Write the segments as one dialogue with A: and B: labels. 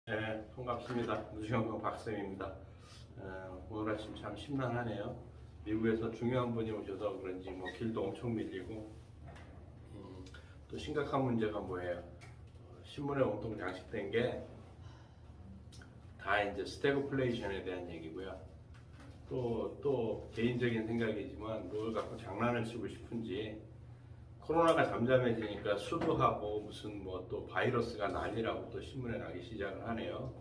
A: 네, 반갑습니다. 무주영경 박쌤입니다. 오늘 아침 참 심란하네요. 미국에서 중요한 분이 오셔서 그런지 뭐 길도 엄청 밀리고, 또 심각한 문제가 뭐예요? 신문에 온통 장식된 게 다 이제 스태그플레이션에 대한 얘기고요. 또 개인적인 생각이지만 뭘 갖고 장난을 치고 싶은지, 코로나가 잠잠해지니까 수두하고 무슨 뭐 또 바이러스가 난리라고 또 신문에 나기 시작을 하네요.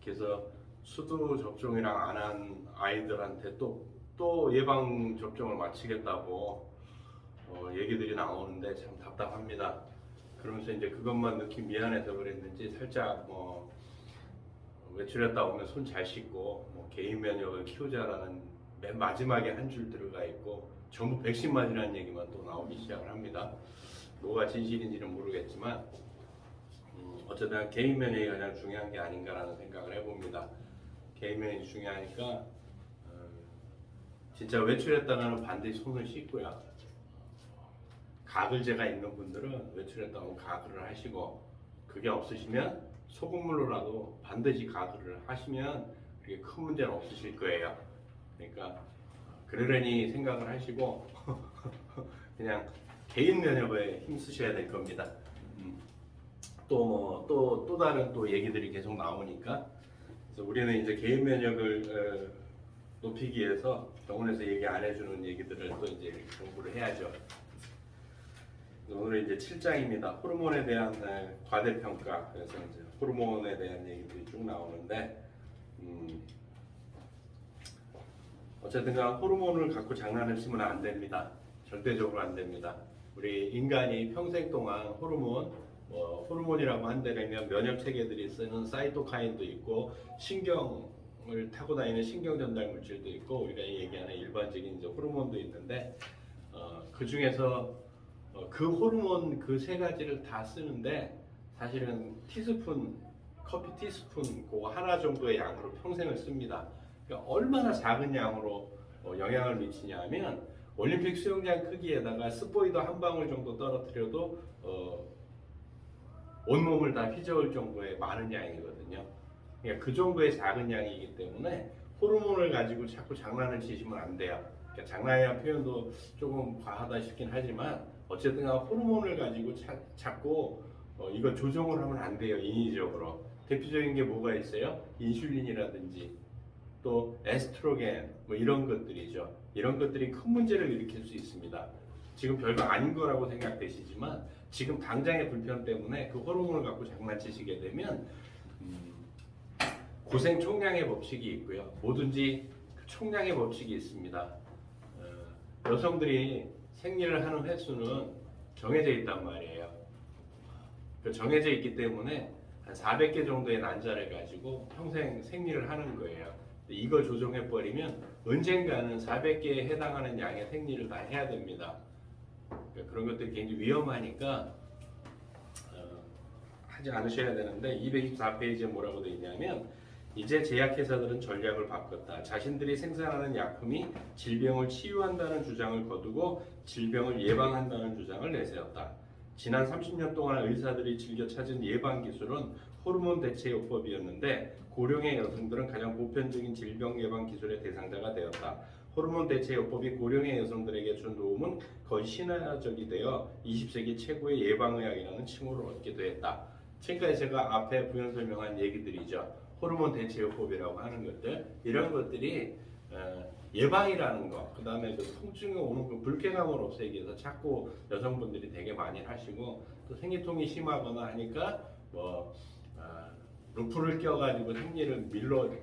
A: 그래서 수두 접종이랑 안 한 아이들한테 또 예방 접종을 마치겠다고 얘기들이 나오는데 참 답답합니다. 그러면서 이제 그것만 느끼 미안해서 그랬는지 살짝 뭐 외출했다 오면 손 잘 씻고 뭐 개인 면역을 키우자라는 맨 마지막에 한 줄 들어가 있고 전부 백신 맞으라는 얘기만 또 나오기 시작을 합니다. 뭐가 진실인지는 모르겠지만 어쨌든 개인 면역이 가장 중요한 게 아닌가라는 생각을 해봅니다. 개인 면역이 중요하니까 진짜 외출했다가는 반드시 손을 씻고요. 가글제가 있는 분들은 외출했다 오면 가글을 하시고, 그게 없으시면 소금물로라도 반드시 가글을 하시면 그게 큰 문제는 없으실 거예요. 그러니까 그러려니 생각을 하시고 그냥 개인 면역에 힘쓰셔야 될 겁니다. 또 다른 또 얘기들이 계속 나오니까, 그래서 우리는 이제 개인 면역을 높이기 위해서 병원에서 얘기 안 해주는 얘기들을 또 이제 공부를 해야죠. 오늘은 이제 7장입니다. 호르몬에 대한 과대평가. 그래서 이제 호르몬에 대한 얘기들이 쭉 나오는데, 어쨌든간 호르몬을 갖고 장난을 치면 안 됩니다. 절대적으로 안 됩니다. 우리 인간이 평생 동안 호르몬이라고 한다면 면역 체계들이 쓰는 사이토카인도 있고, 신경을 타고 다니는 신경 전달 물질도 있고, 우리가 얘기하는 일반적인 이제 호르몬도 있는데, 그 중에서 그 호르몬 그 세 가지를 다 쓰는데, 사실은 커피 티스푼 그거 하나 정도의 양으로 평생을 씁니다. 그러니까 얼마나 작은 양으로 영향을 미치냐면, 올림픽 수영장 크기에다가 스포이더 한 방울 정도 떨어뜨려도 온몸을 다 휘저을 정도의 많은 양이거든요. 그러니까 그 정도의 작은 양이기 때문에 호르몬을 가지고 자꾸 장난을 치시면 안 돼요. 그러니까 장난이라는 표현도 조금 과하다 싶긴 하지만, 어쨌든 호르몬을 가지고 자꾸 이거 조정을 하면 안 돼요. 인위적으로. 대표적인 게 뭐가 있어요? 인슐린이라든지 또 에스트로겐 뭐 이런 것들이죠. 이런 것들이 큰 문제를 일으킬 수 있습니다. 지금 별거 아닌 거라고 생각되시지만, 지금 당장의 불편 때문에 그 호르몬을 갖고 장난치시게 되면 고생 총량의 법칙이 있고요. 뭐든지 그 총량의 법칙이 있습니다. 여성들이 생리를 하는 횟수는 정해져 있단 말이에요. 그 정해져 있기 때문에 한 400개 정도의 난자를 가지고 평생 생리를 하는 거예요. 이걸 조정해버리면 언젠가는 400개에 해당하는 양의 생리를 다 해야 됩니다. 그러니까 그런 것들이 굉장히 위험하니까 하지 않으셔야 되는데, 224페이지에 뭐라고 되어 있냐면, 이제 제약회사들은 전략을 바꿨다. 자신들이 생산하는 약품이 질병을 치유한다는 주장을 거두고 질병을 예방한다는 주장을 내세웠다. 지난 30년 동안 의사들이 즐겨 찾은 예방 기술은 호르몬 대체요법이었는데, 고령의 여성들은 가장 보편적인 질병 예방 기술의 대상자가 되었다. 호르몬 대체요법이 고령의 여성들에게 준 도움은 거의 신화적이 되어 20세기 최고의 예방의학이라는 칭호를 얻기도 했다. 지금까지 제가 앞에 부연 설명한 얘기들이죠. 호르몬 대체요법이라고 하는 것들, 이런 것들이 예방이라는 거, 그 다음에 그 통증이 오는 그 불쾌감을 없애기 위해서 자꾸 여성분들이 되게 많이 하시고, 또 생리통이 심하거나 하니까 루프를 껴가지고 생리를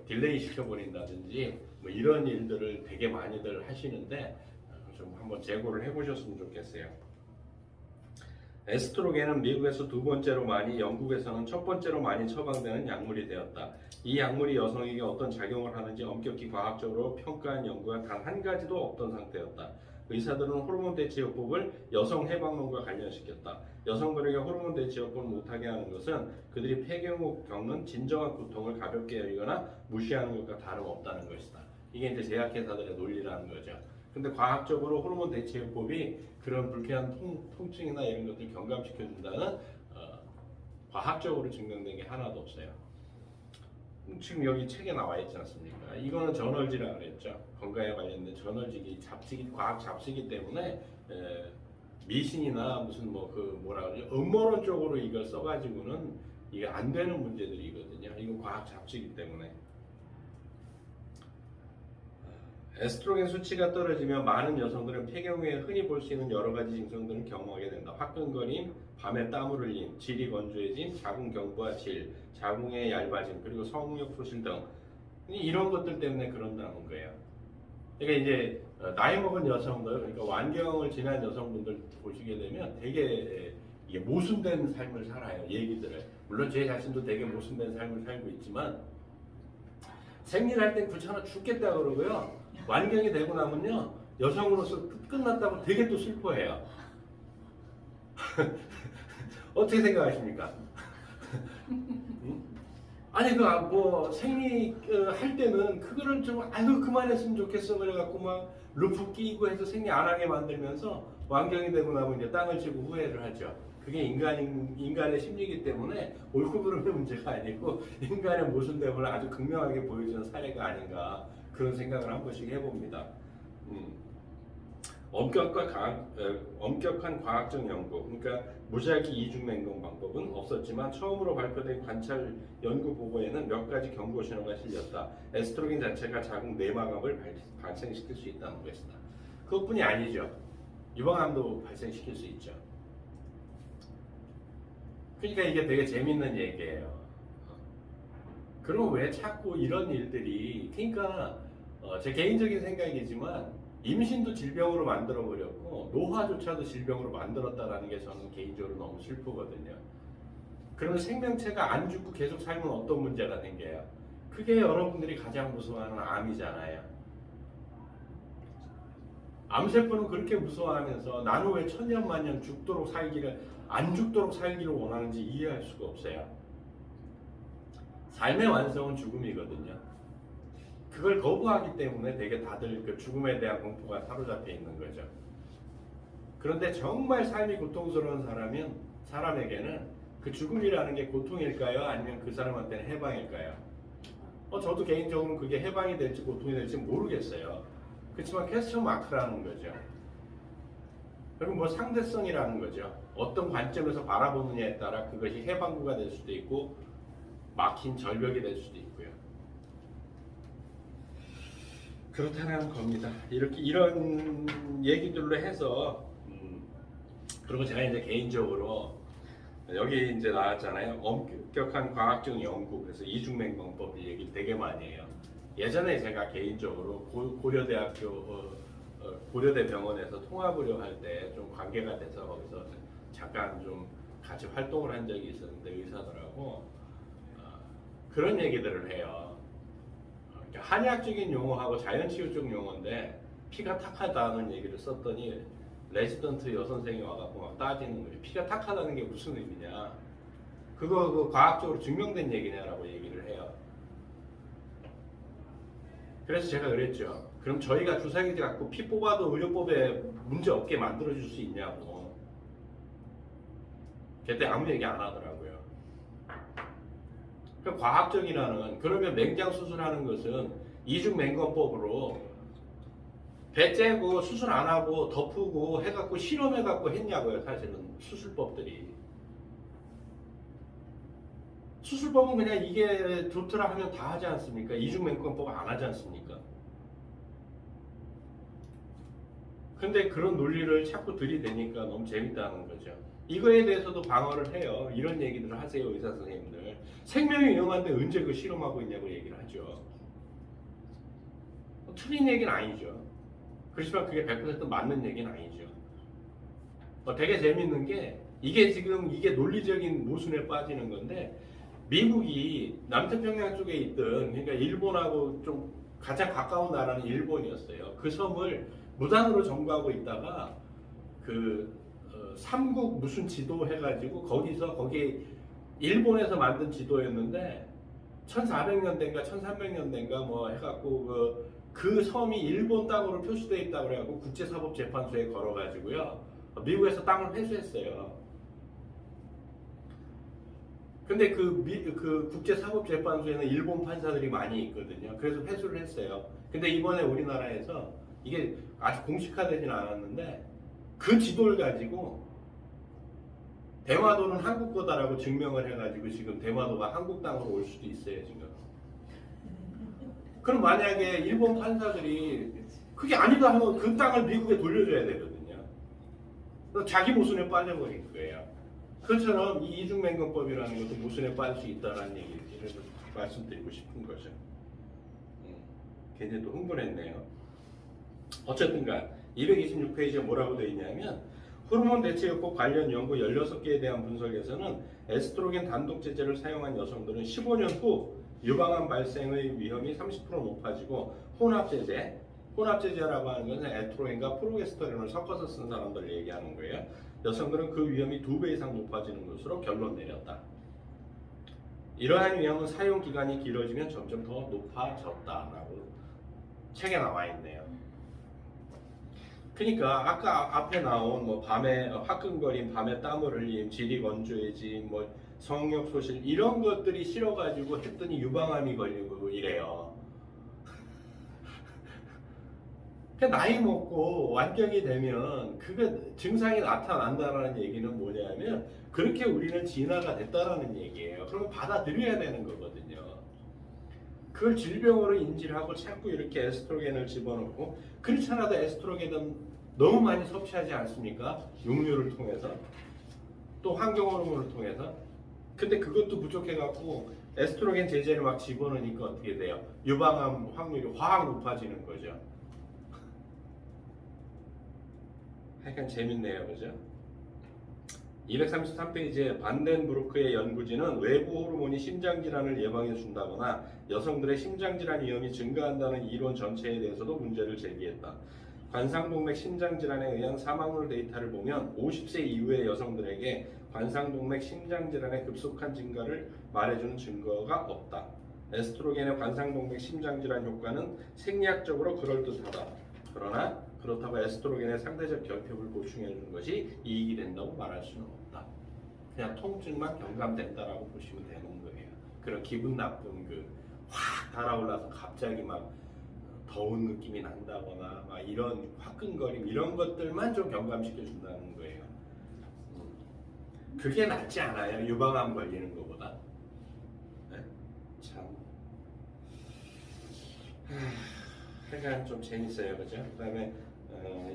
A: 딜레이 시켜버린다든지 뭐 이런 일들을 되게 많이들 하시는데, 좀 한번 재고를 해보셨으면 좋겠어요. 에스트로겐은 미국에서 두 번째로 많이, 영국에서는 첫 번째로 많이 처방되는 약물이 되었다. 이 약물이 여성에게 어떤 작용을 하는지 엄격히 과학적으로 평가한 연구가 단 한 가지도 없던 상태였다. 의사들은 호르몬 대체요법을 여성 해방론과 관련시켰다. 여성들에게 호르몬 대체요법을 못하게 하는 것은 그들이 폐경 후 겪는 진정한 고통을 가볍게 여기거나 무시하는 것과 다름없다는 것이다. 이게 이제 제약회사들의 논리라는 거죠. 근데 과학적으로 호르몬 대체요법이 그런 불쾌한 통증이나 이런 것들을 경감시켜준다는 과학적으로 증명된 게 하나도 없어요. 지금 여기 책에 나와 있지 않습니까? 이거는 저널지라고 그랬죠. 건강에 관련된 저널지기 잡지기 과학 잡지기 때문에 미신이나 무슨 뭐 그 뭐라 그러죠? 음모론 쪽으로 이걸 써가지고는 이게 안 되는 문제들이거든요. 이거 과학 잡지기 때문에. 에스트로겐 수치가 떨어지면 많은 여성들은 폐경 후에 흔히 볼 수 있는 여러 가지 증상들을 경험하게 된다. 화끈거림, 밤에 땀을 흘림, 질이 건조해짐, 자궁 경부와 질, 자궁의 얇아짐, 그리고 성욕 소실 등 이런 것들 때문에 그런다는 거예요. 그러니까 이제 나이 먹은 여성들, 그러니까 완경을 지난 여성분들 보시게 되면 되게 이게 모순된 삶을 살아요. 얘기들을. 물론 제 자신도 되게 모순된 삶을 살고 있지만 생리할 땐 귀찮아 죽겠다 그러고요. 완경이 되고 나면요 여성으로서 끝났다고 되게 또 슬퍼해요. 어떻게 생각하십니까? 아니 그 뭐 생리 할 때는 그거를 좀 아이고 그만했으면 좋겠어 그래갖고 막 루프 끼고 해서 생리 안 하게 만들면서 완경이 되고 나면 이제 땅을 치고 후회를 하죠. 그게 인간의 심리이기 때문에 옳고 그름의 문제가 아니고 인간의 모순됨을 아주 극명하게 보여주는 사례가 아닌가 그런 생각을 한 번씩 해봅니다. 엄격한 과학적 연구, 그러니까 무작위 이중 맹금 방법은 없었지만 처음으로 발표된 관찰 연구 보고에는 몇 가지 경고 신호가 실렸다. 에스트로겐 자체가 자궁 내막암을 발생시킬 수 있다는 것이다. 그것뿐이 아니죠. 유방암도 발생시킬 수 있죠. 그러니까 이게 되게 재밌는 얘기예요. 그럼 왜 자꾸 이런 일들이, 그러니까 제 개인적인 생각이지만 임신도 질병으로 만들어버렸고 노화조차도 질병으로 만들었다라는 게 저는 개인적으로 너무 슬프거든요. 그러면 생명체가 안 죽고 계속 살면 어떤 문제가 생겨요? 그게 여러분들이 가장 무서워하는 암이잖아요. 암세포는 그렇게 무서워하면서 나는 왜 천년만년 안 죽도록 살기를 원하는지 이해할 수가 없어요. 삶의 완성은 죽음이거든요. 그걸 거부하기 때문에 되게 다들 그 죽음에 대한 공포가 사로잡혀 있는 거죠. 그런데 정말 삶이 고통스러운 사람에게는 그 죽음이라는 게 고통일까요? 아니면 그 사람한테는 해방일까요? 저도 개인적으로는 그게 해방이 될지 고통이 될지 모르겠어요. 그렇지만 퀘스천 마크라는 거죠. 그리고 뭐 상대성이라는 거죠. 어떤 관점에서 바라보느냐에 따라 그것이 해방구가 될 수도 있고 막힌 절벽이 될 수도 있고요. 그렇다는 겁니다. 이런 얘기들로 해서 그리고 제가 이제 개인적으로 여기 이제 나왔잖아요. 엄격한 과학적 연구, 그래서 이중맹금법 얘기 되게 많이 해요. 예전에 제가 개인적으로 고려대 병원에서 통합의료 할 때 좀 관계가 돼서 거기서 잠깐 좀 같이 활동을 한 적이 있었는데 의사들하고 그런 얘기들을 해요. 한의학적인 용어하고 자연치유적 용어인데 피가 탁하다는 얘기를 썼더니 레지던트 여선생이 와갖고 막 따지는 거예요. 피가 탁하다는 게 무슨 의미냐? 그거 과학적으로 증명된 얘기냐라고 얘기를 해요. 그래서 제가 그랬죠. 그럼 저희가 주사기지 갖고 피 뽑아도 의료법에 문제 없게 만들어줄 수 있냐고. 그때 아무 얘기 안 하더라고요. 과학적이라는, 그러면 맹장 수술하는 것은 이중맹금법으로 배 째고 수술 안 하고 덮고 해갖고 실험해갖고 했냐고요. 사실은 수술법들이. 수술법은 그냥 이게 좋더라 하면 다 하지 않습니까? 이중맹금법 안 하지 않습니까? 근데 그런 논리를 자꾸 들이대니까 너무 재밌다는 거죠. 이거에 대해서도 방어를 해요. 이런 얘기들을 하세요, 의사 선생님들. 생명이 위험한데 언제 그 실험하고 있냐고 얘기를 하죠. 틀린 얘기는 아니죠. 그렇지만 그게 100% 맞는 얘기는 아니죠. 되게 재밌는 게 이게 논리적인 모순에 빠지는 건데 미국이 남태평양 쪽에 있던, 그러니까 일본하고 좀 가장 가까운 나라는 일본이었어요. 그 섬을 무단으로 점거하고 있다가 삼국 무슨 지도 해가지고 거기 일본에서 만든 지도였는데 1400년대인가 1300년대인가 뭐 해갖고 그 섬이 일본 땅으로 표시되어 있다고 그래갖고 국제사법재판소에 걸어가지고요 미국에서 땅을 회수했어요. 근데 그 국제사법재판소에는 일본 판사들이 많이 있거든요. 그래서 회수를 했어요. 근데 이번에 우리나라에서 이게 아직 공식화되지는 않았는데 그 지도를 가지고 대마도는 한국 거다라고 증명을 해가지고 지금 대마도가 한국 땅으로 올 수도 있어요, 지금. 그럼 만약에 일본 판사들이 그게 아니다 하면 그 땅을 미국에 돌려줘야 되거든요. 그래서 자기 모순에 빠져버린 거예요. 그것처럼 이 이중맹금법이라는 것도 모순에 빠질 수 있다는 얘기를 말씀드리고 싶은 거죠. 굉장히 또 흥분했네요. 어쨌든간 226페이지에 뭐라고 되어 있냐면 호르몬 대체요법 관련 연구 16개에 대한 분석에서는 에스트로겐 단독 제제를 사용한 여성들은 15년 후 유방암 발생의 위험이 30% 높아지고 혼합제제라고 하는 것은 에스트로겐과 프로게스테론을 섞어서 쓴 사람들을 얘기하는 거예요. 여성들은 그 위험이 2배 이상 높아지는 것으로 결론 내렸다. 이러한 위험은 사용 기간이 길어지면 점점 더 높아졌다라고 책에 나와 있네요. 그러니까 아까 앞에 나온 뭐 밤에 화끈거림, 밤에 땀을 흘림, 질이 건조해짐, 뭐 성욕 소실 이런 것들이 싫어가지고 했더니 유방암이 걸리고 이래요. 나이 먹고 완경이 되면 그게 증상이 나타난다라는 얘기는 뭐냐면 그렇게 우리는 진화가 됐다라는 얘기예요. 그러면 받아들여야 되는 거거든요. 그걸 질병으로 인지를 하고 자꾸 이렇게 에스트로겐을 집어넣고 그렇지 않아도 에스트로겐은 너무 많이 섭취하지 않습니까? 육류를 통해서 또 환경 호르몬을 통해서. 근데 그것도 부족해갖고 에스트로겐 제제를 막 집어넣으니까 어떻게 돼요? 유방암 확률이 확 높아지는 거죠. 약간 재밌네요, 그죠? 233페이지에 반덴브루크의 연구진은 외부 호르몬이 심장질환을 예방해 준다거나 여성들의 심장질환 위험이 증가한다는 이론 전체에 대해서도 문제를 제기했다. 관상동맥 심장질환에 의한 사망률 데이터를 보면 50세 이후의 여성들에게 관상동맥 심장질환의 급속한 증가를 말해주는 증거가 없다. 에스트로겐의 관상동맥 심장질환 효과는 생리학적으로 그럴듯하다. 그러나 그렇다고 에스트로겐의 상대적 결핍을 보충해 주는 것이 이익이 된다고 말할 수는 없다. 그냥 통증만 경감된다라고 보시면 되는 거예요. 그런 기분 나쁜 확 달아올라서 갑자기 막 더운 느낌이 난다거나 막 이런 화끈거림 이런 것들만 좀 경감시켜 준다는 거예요. 그게 낫지 않아요? 유방암 걸리는 것보다. 네? 참. 약간 좀 재밌어요, 그죠? 그다음에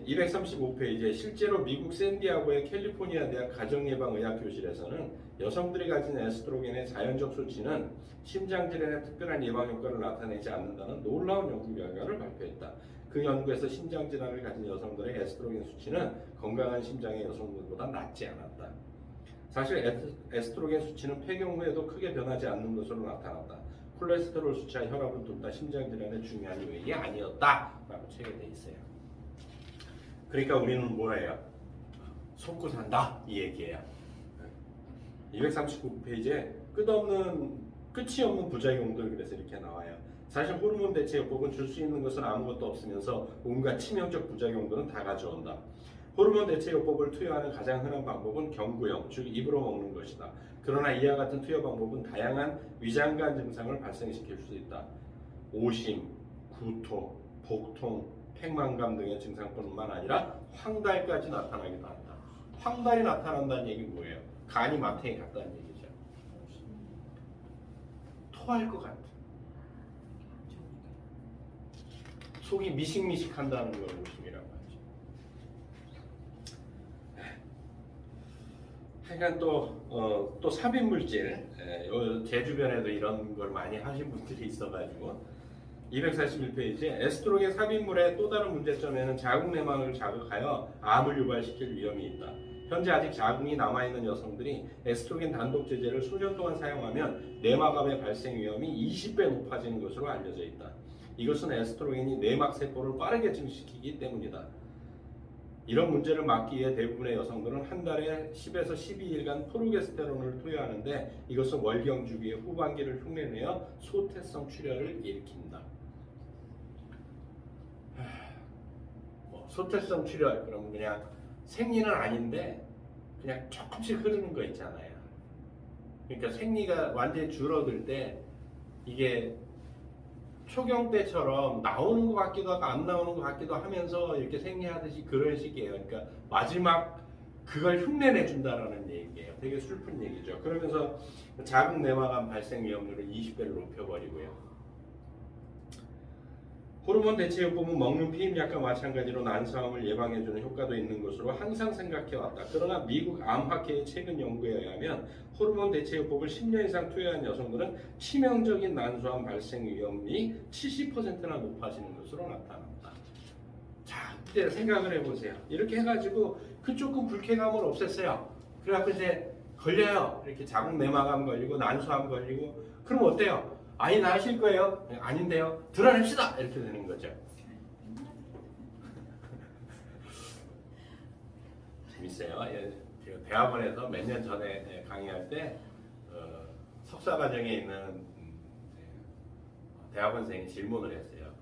A: 235페이지에 실제로 미국 샌디아고의 캘리포니아 대학 가정예방의학교실에서는 여성들이 가진 에스트로겐의 자연적 수치는 심장질환의 특별한 예방 효과를 나타내지 않는다는 놀라운 연구 결과를 발표했다. 그 연구에서 심장질환을 가진 여성들의 에스트로겐 수치는 건강한 심장의 여성들보다 낮지 않았다. 사실 에스트로겐 수치는 폐경 후에도 크게 변하지 않는 것으로 나타났다. 콜레스테롤 수치와 혈압을 둔다 심장질환의 중요한 요인이 아니었다라고 책에 돼 있어요. 그러니까 우리는 뭐래요? 속고 산다 이 얘기예요. 239페이지에 끝이 없는 부작용들 그래서 이렇게 나와요. 사실 호르몬 대체요법은 줄 수 있는 것은 아무것도 없으면서 온갖 치명적 부작용들은 다 가져온다. 호르몬 대체요법을 투여하는 가장 흔한 방법은 경구용, 즉 입으로 먹는 것이다. 그러나 이와 같은 투여 방법은 다양한 위장관 증상을 발생시킬 수 있다. 오심, 구토, 복통, 팽만감 등의 증상뿐만 아니라 황달까지 나타나기도 한다. 황달이 나타난다는 얘기는 뭐예요? 간이 마탱이 같다는 얘기죠. 토할 것 같아. 속이 미식미식한다는 걸 오심이라고 하죠. 하여간 또 삽입물질, 제 주변에도 이런 걸 많이 하신 분들이 있어가지고 241페이지에 에스트로겐 삽입물의 또 다른 문제점에는 자궁 내막을 자극하여 암을 유발시킬 위험이 있다. 현재 아직 자궁이 남아있는 여성들이 에스트로겐 단독 제제를 수년 동안 사용하면 내막암의 발생 위험이 20배 높아지는 것으로 알려져 있다. 이것은 에스트로겐이 내막 세포를 빠르게 증식시키기 때문이다. 이런 문제를 막기 위해 대부분의 여성들은 한 달에 10에서 12일간 프로게스테론을 투여하는데 이것은 월경 주기의 후반기를 흉내내어 소태성 출혈을 일으킨다. 소태성 출혈 그러면 그냥 생리는 아닌데 그냥 조금씩 흐르는 거 있잖아요. 그러니까 생리가 완전히 줄어들 때 이게 초경 때처럼 나오는 것 같기도 하고 안 나오는 것 같기도 하면서 이렇게 생리하듯이 그런 식이에요. 그러니까 마지막 그걸 흉내내 준다라는 얘기예요. 되게 슬픈 얘기죠. 그러면서 자궁 내막암 발생 위험률을 20배로 높여버리고요. 호르몬 대체요법은 먹는 피임약과 마찬가지로 난소암을 예방해주는 효과도 있는 것으로 항상 생각해왔다. 그러나 미국 암학회의 최근 연구에 의하면 호르몬 대체요법을 10년 이상 투여한 여성들은 치명적인 난소암 발생 위험이 70%나 높아지는 것으로 나타났다. 자, 이제 생각을 해보세요. 이렇게 해가지고 그 조금 불쾌감을 없앴어요. 그래갖고 이제 걸려요. 이렇게 자궁 내막암 걸리고 난소암 걸리고 그럼 어때요? 아이 낳으실 거예요? 아닌데요? 드러냅시다! 이렇게 되는 거죠. 재밌어요. 예, 제가 대학원에서 몇 년 전에 강의할 때 석사 과정에 있는 대학원생이 질문을 했어요.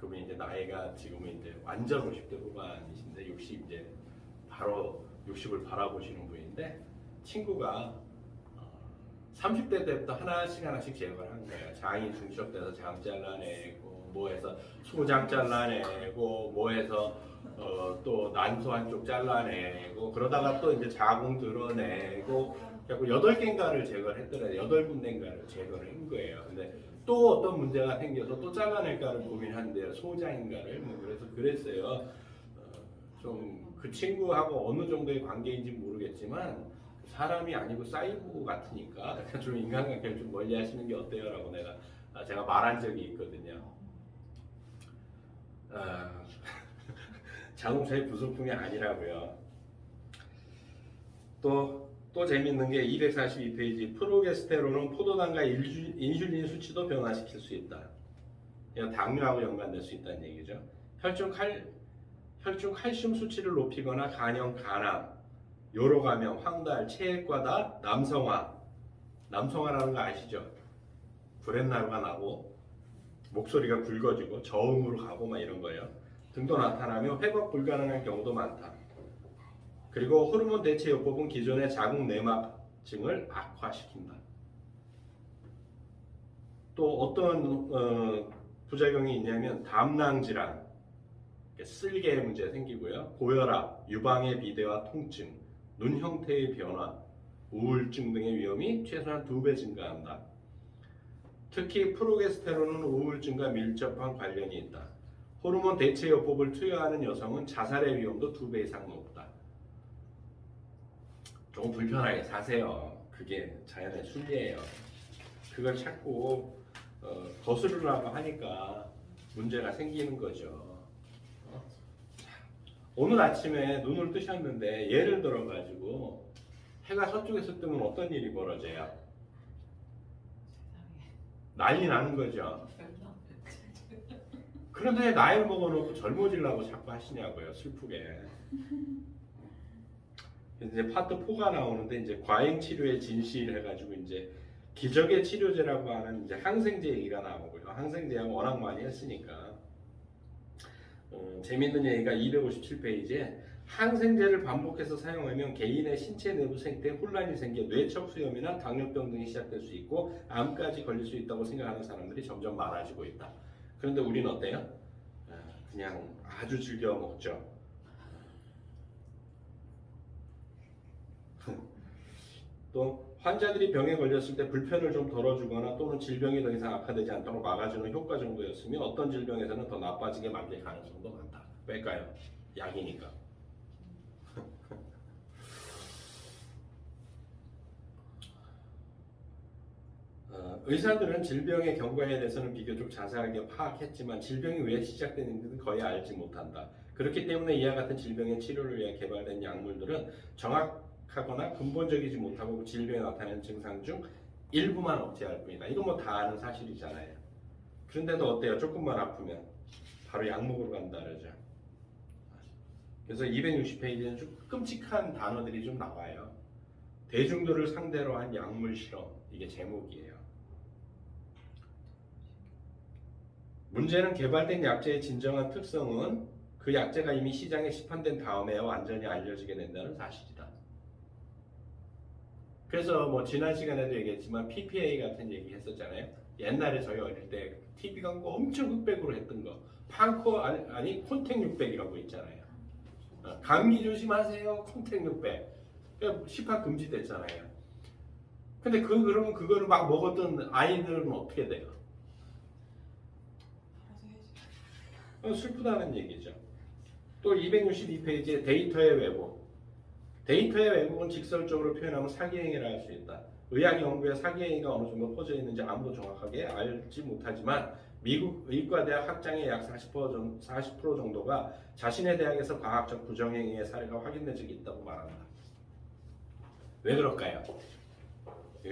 A: 그분이 이제 나이가 지금은 이제 완전 50대 후반이신데 60 이제 바로 60을 바라보시는 분인데 친구가 30대 때부터 하나씩 제거를 한 거예요. 장이 중첩돼서 장 잘라내고 뭐해서 소장 잘라내고 뭐해서 또 난소 한쪽 잘라내고 그러다가 또 이제 자궁 드러내고 그리고 8개인가를 제거를 했더라고요. 8군데인가를 제거를 한 거예요. 근데 또 어떤 문제가 생겨서 또 잘라낼까를 고민하는데요. 소장인가를 뭐 그래서 그랬어요. 좀 그 친구하고 어느 정도의 관계인지 모르겠지만 사람이 아니고 사이보 같으니까 좀 인간관계를 좀 멀리 하시는 게 어때요라고 제가 말한 적이 있거든요. 자동차의 부속품이 아니라고요. 또 재밌는 게 242페이지 프로게스테론은 포도당과 인슐린 수치도 변화시킬 수 있다. 당뇨하고 연관될 수 있다는 얘기죠. 혈중 칼슘 수치를 높이거나 간염, 간암, 요로감염, 황달, 체액과다, 남성화라는 거 아시죠? 브렛나루가 나고 목소리가 굵어지고 저음으로 가고 막 이런 거예요. 등도 나타나며 회복 불가능한 경우도 많다. 그리고 호르몬 대체요법은 기존의 자궁 내막증을 악화시킨다. 또 어떤 부작용이 있냐면 담낭 질환, 쓸개 문제 생기고요. 고혈압, 유방의 비대와 통증, 눈 형태의 변화, 우울증 등의 위험이 최소한 2배 증가한다. 특히 프로게스테론은 우울증과 밀접한 관련이 있다. 호르몬 대체요법을 투여하는 여성은 자살의 위험도 2배 이상 높다. 조금 불편하게 사세요. 그게 자연의 순리예요. 그걸 자꾸 거스르려고 하니까 문제가 생기는 거죠. 오늘 아침에 눈을 뜨셨는데 예를 들어 가지고 해가 서쪽에서 뜨면 어떤 일이 벌어져요? 난리 나는 거죠. 그런데 나이를 먹어놓고 젊어지려고 자꾸 하시냐고요, 슬프게. 이제 파트 4가 나오는데 이제 과잉 치료의 진실 해가지고 이제 기적의 치료제라고 하는 이제 항생제 얘기가 나오고요. 항생제하고 워낙 많이 했으니까. 재밌는 얘기가 257페이지에 항생제를 반복해서 사용하면 개인의 신체 내부 생태에 혼란이 생겨 뇌척수염이나 당뇨병 등이 시작될 수 있고 암까지 걸릴 수 있다고 생각하는 사람들이 점점 많아지고 있다. 그런데 우리는 어때요? 그냥 아주 즐겨 먹죠. 또 환자들이 병에 걸렸을 때 불편을 좀 덜어주거나 또는 질병이 더 이상 악화되지 않도록 막아주는 효과 정도였으며 어떤 질병에서는 더 나빠지게 만들 가능성도 많다. 왜일까요? 약이니까. 의사들은 질병의 경과에 대해서는 비교적 자세하게 파악했지만 질병이 왜 시작되는지는 거의 알지 못한다. 그렇기 때문에 이와 같은 질병의 치료를 위해 개발된 약물들은 정확하거나 근본적이지 못하고 질병에 나타나는 증상 중 일부만 억제할 뿐이다. 이건 뭐 다 아는 사실이잖아요. 그런데도 어때요? 조금만 아프면 바로 약 먹으러 간다 그러죠. 그래서 260페이지에는 좀 끔찍한 단어들이 좀 나와요. 대중들을 상대로 한 약물 실험, 이게 제목이에요. 문제는 개발된 약제의 진정한 특성은 그 약제가 이미 시장에 시판된 다음에 완전히 알려지게 된다는 사실이다. 그래서 뭐 지난 시간에도 얘기했지만 PPA 같은 얘기 했었잖아요. 옛날에 저희 어릴 때 TV 광고 엄청 흑백으로 했던 거. 판코 아니 콘택 600이라고 있잖아요. 감기 조심하세요. 콘택 600. 시판 금지됐잖아요. 근데 그러면 그거를 막 먹었던 아이들은 어떻게 돼요? 슬프다는 얘기죠. 또 262페이지에 데이터의 왜곡. 데이터의 왜곡은 직설적으로 표현하면 사기행위를 할 수 있다. 의학 연구에 사기행위가 어느 정도 퍼져 있는지 아무도 정확하게 알지 못하지만 미국 의과대학 학장의 약 40% 정도가 자신의 대학에서 과학적 부정행위의 사례가 확인된 적이 있다고 말한다. 왜 그럴까요?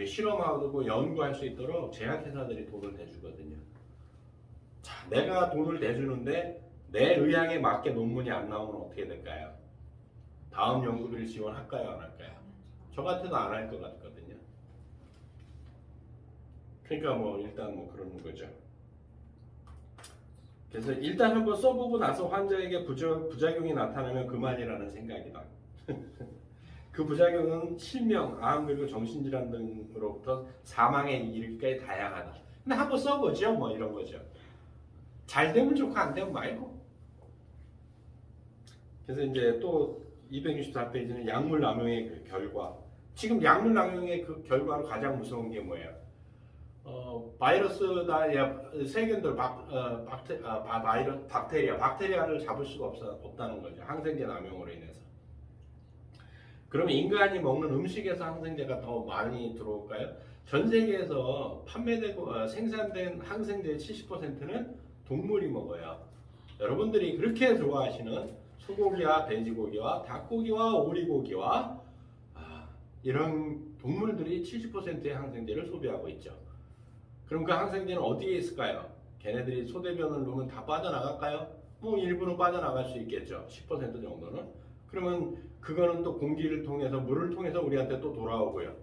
A: 실험하고 연구할 수 있도록 제약회사들이 돈을 대주거든요. 자, 내가 돈을 대주는데 내 의학에 맞게 논문이 안 나오면 어떻게 될까요? 다음 연구비를 지원할까요? 안 할까요? 저 같아도 안 할 것 같거든요. 그러니까 뭐 일단 뭐 그러는 거죠. 그래서 일단 한번 써보고 나서 환자에게 부작용이 나타나면 그만이라는 생각이다. 그 부작용은 실명, 암 그리고 정신질환 등으로부터 사망에 이르기까지 다양하다. 근데 한번 써보죠, 뭐 이런 거죠. 잘 되면 좋고 안 되면 말고. 그래서 이제 또 264페이지는 약물 남용의 그 결과. 지금 약물 남용의 그 결과로 가장 무서운 게 뭐예요? 바이러스나 세균들, 박테리아를 잡을 수가 없다는 거죠. 항생제 남용으로 인해서. 그러면 인간이 먹는 음식에서 항생제가 더 많이 들어올까요? 전 세계에서 판매되고 생산된 항생제의 70%는 동물이 먹어요. 여러분들이 그렇게 좋아하시는 소고기와 돼지고기와 닭고기와 오리고기와 이런 동물들이 70%의 항생제를 소비하고 있죠. 그럼 그 항생제는 어디에 있을까요? 걔네들이 소대변을 놓으면 다 빠져나갈까요? 뭐 일부는 빠져나갈 수 있겠죠. 10% 정도는. 그러면 그거는 또 공기를 통해서 물을 통해서 우리한테 또 돌아오고요.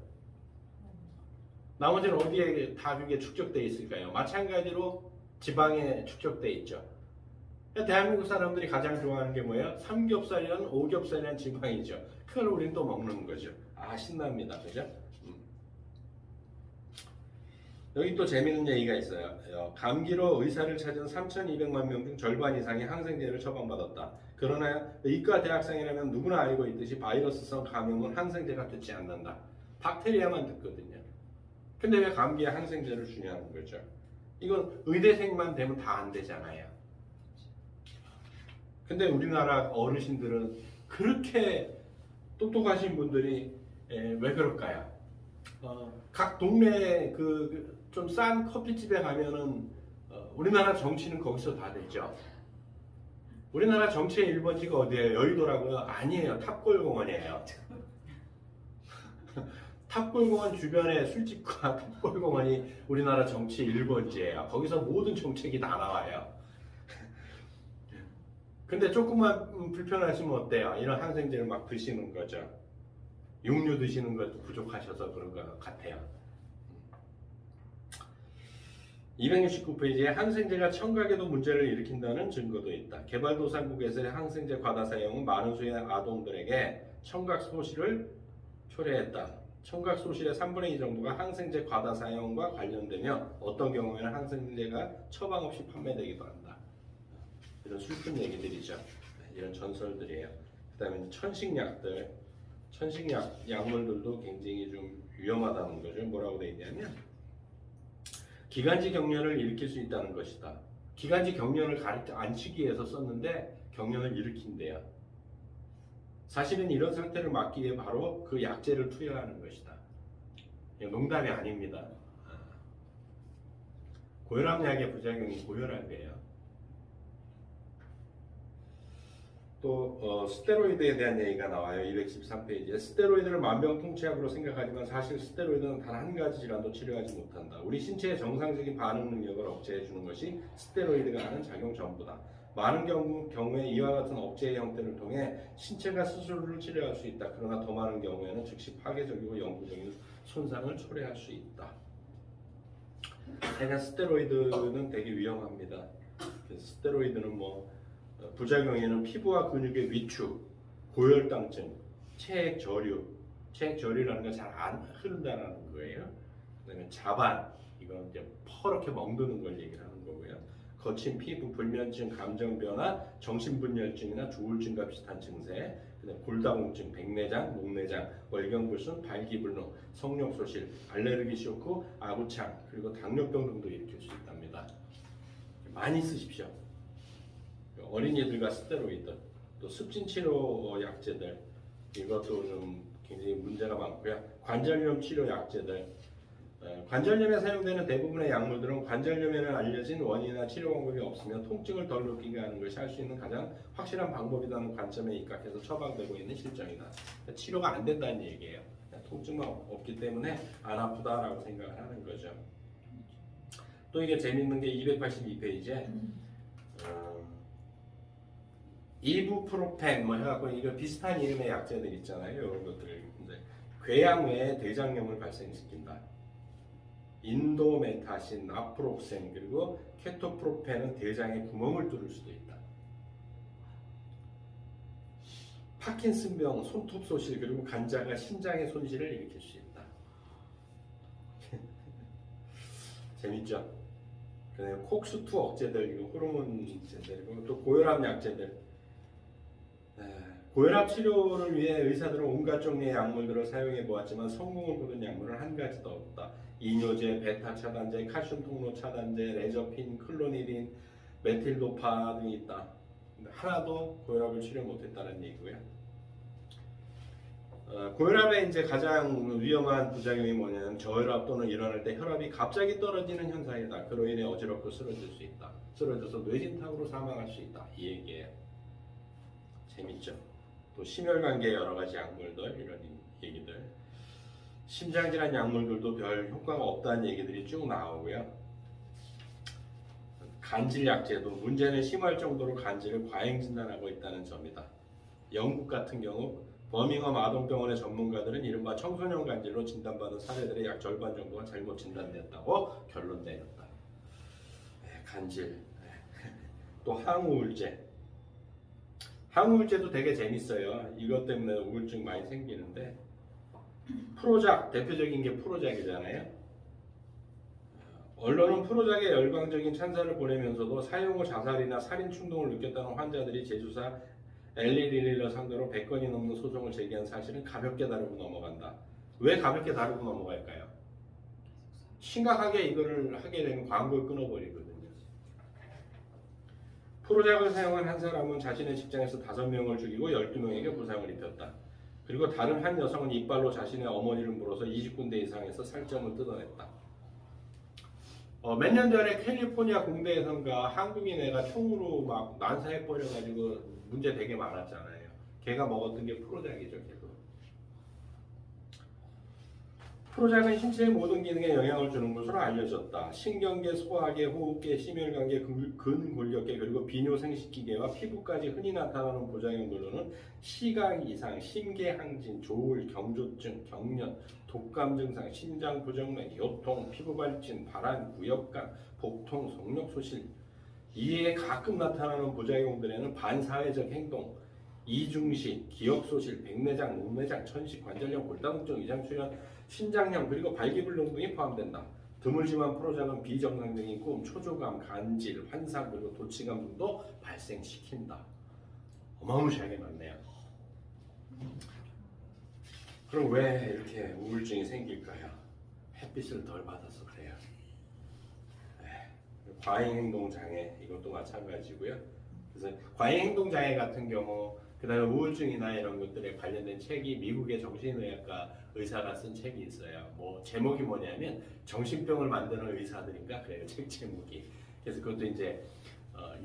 A: 나머지는 어디에 다육에 축적되어 있을까요? 마찬가지로 지방에 축적되어 있죠. 대한민국 사람들이 가장 좋아하는 게 뭐예요? 삼겹살이란 오겹살이란 지방이죠. 그걸 우리는 또 먹는 거죠. 신납니다. 그죠? 여기 또 재미있는 얘기가 있어요. 감기로 의사를 찾은 3,200만 명 중 절반 이상이 항생제를 처방받았다. 그러나 의과 대학생이라면 누구나 알고 있듯이 바이러스성 감염은 항생제가 듣지 않는다. 박테리아만 듣거든요. 근데 왜 감기에 항생제를 주냐는 거죠. 이건 의대생만 되면 다 안 되잖아요. 근데 우리나라 어르신들은 그렇게 똑똑하신 분들이 왜 그럴까요? 각 동네 그 좀 싼 커피집에 가면은 우리나라 정치는 거기서 다 되죠. 우리나라 정치의 1번지가 어디예요? 여의도라고요? 아니에요. 탑골공원이에요. 탑골공원 주변에 술집과 탑골공원이 우리나라 정치 1번지예요. 거기서 모든 정책이 다 나와요. 근데 조금만 불편하시면 어때요? 이런 항생제를 막 드시는 거죠. 육류 드시는 것도 부족하셔서 그런 것 같아요. 269페이지에 항생제가 청각에도 문제를 일으킨다는 증거도 있다. 개발도상국에서의 항생제 과다 사용은 많은 수의 아동들에게 청각 소실을 초래했다. 청각 소실의 3분의 2 정도가 항생제 과다 사용과 관련되며 어떤 경우에는 항생제가 처방 없이 판매되기도 한다. 이런 슬픈 얘기들이죠. 이런 전설들이에요. 그 다음에 천식약들, 약물들도 굉장히 좀 위험하다는 거죠. 뭐라고 되어 있냐면 기관지 경련을 일으킬 수 있다는 것이다. 기관지 경련을 안 치기 위해서 썼는데 경련을 일으킨대요. 사실은 이런 상태를 막기 위해 바로 그 약제를 투여하는 것이다. 농담이 아닙니다. 고혈압약의 부작용이 고혈압이에요. 또 스테로이드에 대한 얘기가 나와요. 213페이지에 스테로이드를 만병통치약으로 생각하지만 사실 스테로이드는 단 한 가지 질환도 치료하지 못한다. 우리 신체의 정상적인 반응 능력을 억제해 주는 것이 스테로이드가 하는 작용 전부다. 많은 경우에 이와 같은 억제의 형태를 통해 신체가 스스로를 치료할 수 있다. 그러나 더 많은 경우에는 즉시 파괴적이고 영구적인 손상을 초래할 수 있다. 그러니까 스테로이드는 되게 위험합니다. 스테로이드는 뭐 부작용에는 피부와 근육의 위축, 고혈당증, 체액 저류, 체액절이라는 건 잘 안 흐른다라는 거예요. 그다음에 자반, 이건 이제 퍼렇게 멍드는 걸 얘기를 하는 거고요. 거친 피부, 불면증, 감정 변화, 정신분열증이나 조울증과 비슷한 증세, 그다음에 골다공증, 백내장, 목내장, 월경불순, 발기불능, 성욕소실, 알레르기 쇼크, 아구창, 그리고 당뇨병 등도 일으킬 수 있답니다. 많이 쓰십시오. 어린이들과 스테로이드, 또 습진치료 약제들, 이것도 좀 굉장히 문제가 많고요. 관절염 치료 약제들, 관절염에 사용되는 대부분의 약물들은 관절염에는 알려진 원인이나 치료 방법이 없으며 통증을 덜 느끼게 하는 것이 할 수 있는 가장 확실한 방법이라는 관점에 입각해서 처방되고 있는 실정이다. 치료가 안 된다는 얘기예요. 통증만 없기 때문에 안 아프다라고 생각을 하는 거죠. 또 이게 재밌는 게 282페이지에 이부프로펜 뭐 해갖고 이거 비슷한 이름의 약제들 있잖아요. 이런 것들. 근데 궤양 외에 대장염을 발생시킨다. 인도메타신, 나프록센, 그리고 케토프로펜은 대장에 구멍을 뚫을 수도 있다. 파킨슨병, 손톱 소실, 그리고 간자가 심장의 손실을 일으킬 수 있다. 재밌죠? 콕스2 억제들, 호르몬제들, 또 고혈압 약제들. 고혈압 치료를 위해 의사들은 온갖 종류의 약물들을 사용해 보았지만 성공을 거둔 약물은 한 가지도 없다. 이뇨제, 베타 차단제, 칼슘 통로 차단제, 레저핀, 클로니딘, 메틸도파 등이 있다. 근데 하나도 고혈압을 치료 못했다는 얘기고요. 고혈압의 이제 가장 위험한 부작용이 뭐냐면 저혈압 또는 일어날 때 혈압이 갑자기 떨어지는 현상이다. 그로 인해 어지럽고 쓰러질 수 있다. 쓰러져서 뇌진탕으로 사망할 수 있다. 이 얘기예요. 재밌죠? 또 심혈관계 여러 가지 약물들 이런 얘기들, 심장질환 약물들도 별 효과가 없다는 얘기들이 쭉 나오고요. 간질 약제도 문제는 심할 정도로 간질을 과잉 진단하고 있다는 점이다. 영국 같은 경우 버밍엄 아동병원의 전문가들은 이른바 청소년 간질로 진단받은 사례들의 약 절반 정도가 잘못 진단됐다고 결론 내렸다. 간질. 또 항우울제. 항우울제도 되게 재밌어요. 이것 때문에 우울증 많이 생기는데, 프로작, 대표적인 게 프로작이잖아요. 언론은 프로작에 열광적인 찬사를 보내면서도 사용 후 자살이나 살인 충동을 느꼈다는 환자들이 제주사 엘리릴러 상대로 100건이 넘는 소송을 제기한 사실은 가볍게 다루고 넘어간다. 왜 가볍게 다루고 넘어갈까요? 심각하게 이거를 하게 되면 광고를 끊어버리거든요. 프로작을 사용한 한 사람은 자신의 직장에서 5명을 죽이고 12명에게 부상을 입혔다. 그리고 다른 한 여성은 이빨로 자신의 어머니를 물어서 20군데 이상에서 살점을 뜯어냈다. 몇 년 전에 캘리포니아 공대에선가 한국인 애가 총으로 막 난사해버려가지고 문제 되게 많았잖아요. 걔가 먹었던 게 프로작이죠, 걔도. 프로작은 신체의 모든 기능에 영향을 주는 것으로 알려졌다. 신경계, 소화계, 호흡계, 심혈관계, 근골격계, 그리고 비뇨생식기계와 피부까지 흔히 나타나는 부작용들로는 시각 이상, 심계항진, 조울, 경조증, 경련, 독감 증상, 심장 부정맥, 요통, 피부 발진, 발한, 구역감, 복통, 성욕소실. 이에 가끔 나타나는 부작용들에는 반사회적 행동, 이중시, 기억소실, 백내장, 목내장, 천식, 관절염, 골다공증, 위장출현, 신장염, 그리고 발기불능 등이 포함된다. 드물지만 프로작은 비정상적인 꿈, 초조감, 간질, 환상, 그리고 도치감 등도 발생시킨다. 어마무시하게 많네요. 그럼 왜 이렇게 우울증이 생길까요? 햇빛을 덜 받아서 그래요. 과잉행동장애, 이것도 마찬가지고요. 그래서 과잉행동장애 같은 경우, 그 다음에 우울증이나 이런 것들에 관련된 책이 미국의 정신의학과 의사가 쓴 책이 있어요. 뭐 제목이 뭐냐면 정신병을 만드는 의사들인가 그래요. 책 제목이. 그래서 그것도 이제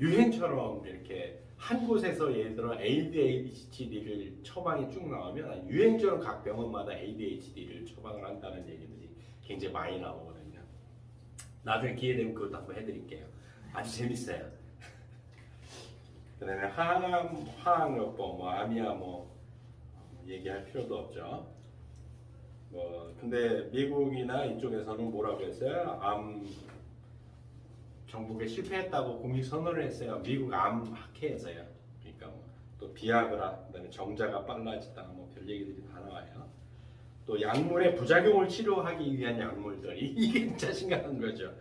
A: 유행처럼 이렇게 한 곳에서 예를 들어 ADHD를 처방이 쭉 나오면 유행처럼 각 병원마다 ADHD를 처방을 한다는 얘기들이 굉장히 많이 나오거든요. 나중에 기회 되면 그것도 한번 해드릴게요. 아주 재밌어요. 그다음에 항암요법, 암이야 얘기할 필요도 없죠. 근데 미국이나 이쪽에서는 뭐라고 했어요? 암 정복에 실패했다고 공식 선언을 했어요. 미국 암학회에서요. 그러니까 또 비아그라, 그다음에 정자가 빨라지다, 별 얘기들이 다 나와요. 또 약물의 부작용을 치료하기 위한 약물들이 이게 진짜 심각한 거죠.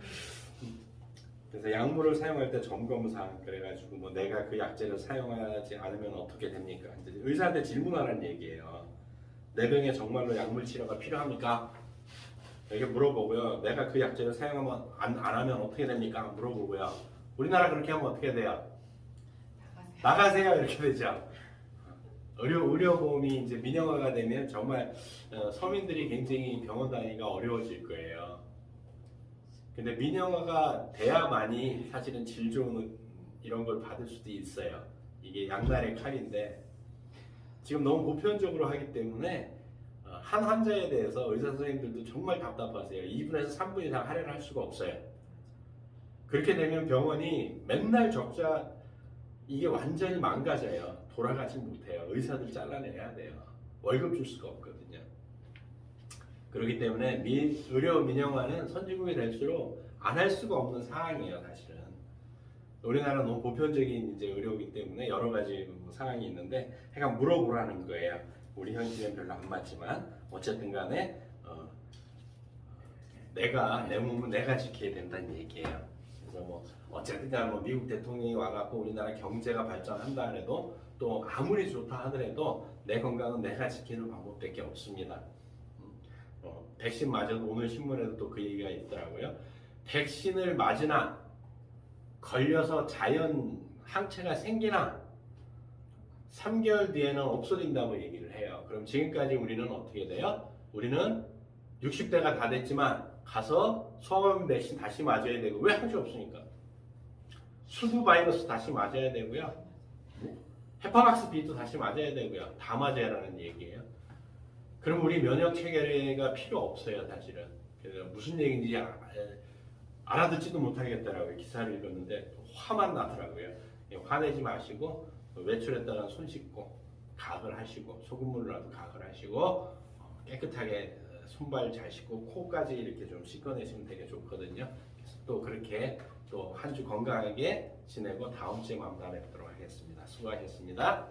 A: 그래서 약물을 사용할 때 점검사항 그래가지고 뭐 내가 그 약제를 사용하지 않으면 어떻게 됩니까? 이제 의사한테 질문하라는 얘기예요. 내 병에 정말로 약물 치료가 필요합니까? 이렇게 물어보고요. 내가 그 약제를 사용하면 안 하면 어떻게 됩니까? 물어보고요. 우리나라 그렇게 하면 어떻게 돼요? 나가세요 이렇게 되죠. 의료보험이 이제 민영화가 되면 정말 서민들이 굉장히 병원 다니기가 어려워질 거예요. 근데 민영화가 돼야만이 사실은 질 좋은 이런 걸 받을 수도 있어요. 이게 양날의 칼인데 지금 너무 보편적으로 하기 때문에 한 환자에 대해서 의사 선생님들도 정말 답답하세요. 2분에서 3분 이상 할애를 할 수가 없어요. 그렇게 되면 병원이 맨날 적자 이게 완전히 망가져요. 돌아가지 못해요. 의사들 잘라내야 돼요. 월급 줄 수가 없거든요. 그렇기 때문에 의료 민영화는 선진국이 될수록 안 할 수가 없는 상황이에요, 사실은. 우리나라는 너무 보편적인 이제 의료이기 때문에 여러 가지 상황이 있는데, 약간 물어보라는 거예요. 우리 현실은 별로 안 맞지만 어쨌든 간에 내 몸은 내가 지켜야 된다는 얘기예요. 그래서 뭐 어쨌든 간에 뭐 미국 대통령이 와갖고 우리나라 경제가 발전한다 해도 또 아무리 좋다 하더라도 내 건강은 내가 지키는 방법밖에 없습니다. 백신 맞아도 오늘 신문에도 또 그 얘기가 있더라고요. 백신을 맞으나 걸려서 자연 항체가 생기나 3개월 뒤에는 없어진다고 얘기를 해요. 그럼 지금까지 우리는 어떻게 돼요? 우리는 60대가 다 됐지만 가서 소아마비 백신 다시 맞아야 되고 왜 할 수 없으니까 수두 바이러스 다시 맞아야 되고요. 헤파박스 B도 다시 맞아야 되고요. 다 맞아야라는 얘기예요. 그럼 우리 면역 체계가 필요 없어요, 사실은. 그래서 무슨 얘기인지 알아듣지도 못하겠더라고요. 기사를 읽었는데 화만 나더라고요. 화내지 마시고 외출했다가 손 씻고 각을 하시고 소금물로라도 각을 하시고 깨끗하게 손발 잘 씻고 코까지 이렇게 좀 씻어내시면 되게 좋거든요. 그래서 또 그렇게 또 한 주 건강하게 지내고 다음 주에 만나 뵙도록 하겠습니다. 수고하셨습니다.